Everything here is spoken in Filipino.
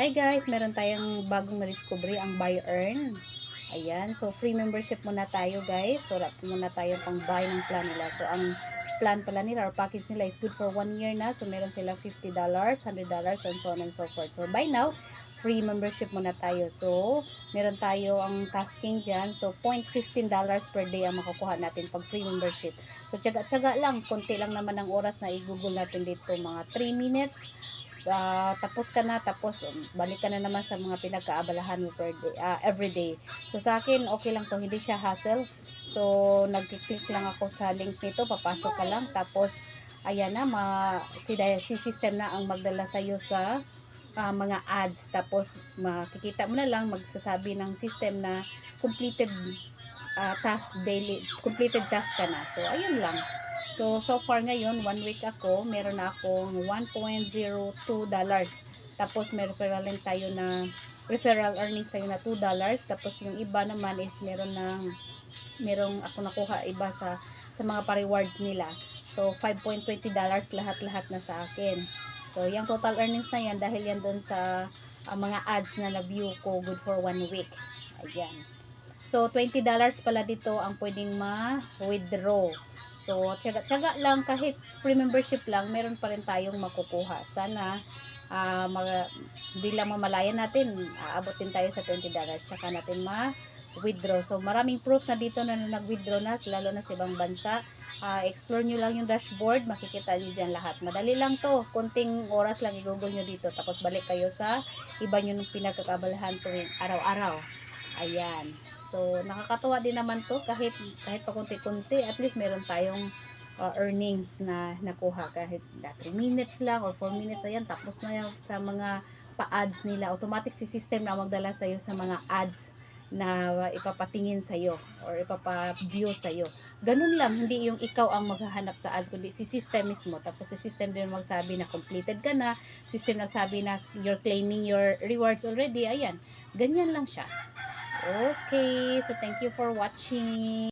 Hi guys, meron tayong bagong na-discovery, ang buy earn. Ayan, so free membership muna tayo guys. So wala muna tayo pang buy ng plan nila. So ang plan pala nila or package nila is good for 1 year na. So meron silang $50, $100 and so on and so forth. So by now, free membership muna tayo. So meron tayo ang tasking dyan. So $0.15 per day ang makukuha natin pag free membership. So tsaga-tsaga lang, konti lang naman ang oras na i-google natin dito, mga 3 minutes. Tapos ka na, tapos balik ka na naman sa mga pinagkaabalahan mo per day, every day. So sa akin okay lang to, hindi siya hassle. So nag-click lang ako sa link nito, papasok ka lang, tapos ayan na, si system na ang magdala sa iyo sa mga ads. Tapos makikita mo na lang, magsasabi ng system na completed task daily, completed task ka na. So ayun lang. So far ngayon, 1 week ako, meron na akong $1.02. Tapos may referral din tayo na, referral earnings tayo na $2. Tapos yung iba naman is merong ako nakuha iba sa mga pa-rewards nila. So $5.20 lahat-lahat na sa akin. So yung total earnings na yan, dahil yan doon sa mga ads na na-view ko, good for 1 week. Ayan. So, $20 pala dito ang pwedeng ma-withdraw. So, tsaga-tsaga lang, kahit free membership lang, meron pa rin tayong makukuha. Sana, di lang mamalayan natin, aabotin tayo sa $20, tsaka natin ma-withdraw. So, maraming proof na dito na nag-withdraw na, lalo na sa ibang bansa. Explore nyo lang yung dashboard, makikita nyo dyan lahat. Madali lang to, konting oras lang i-google nyo dito, tapos balik kayo sa iba nyo ng pinagkakabalahan tuwing araw-araw. Ayan. So, nakakatuwa din naman to, kahit pa konti-konti, at least meron tayong earnings na nakuha, kahit 3 minutes lang or 4 minutes, ayan, tapos na yung sa mga pa-ads nila. Automatic si system na magdala sa'yo sa mga ads na ipapatingin sa'yo or ipapa-view sa'yo. Ganun lang, hindi yung ikaw ang maghahanap sa ads, kundi si system mismo. Tapos si system din magsabi na completed ka na, system nagsabi na you're claiming your rewards already. Ayan, ganyan lang siya. Okay, so thank you for watching.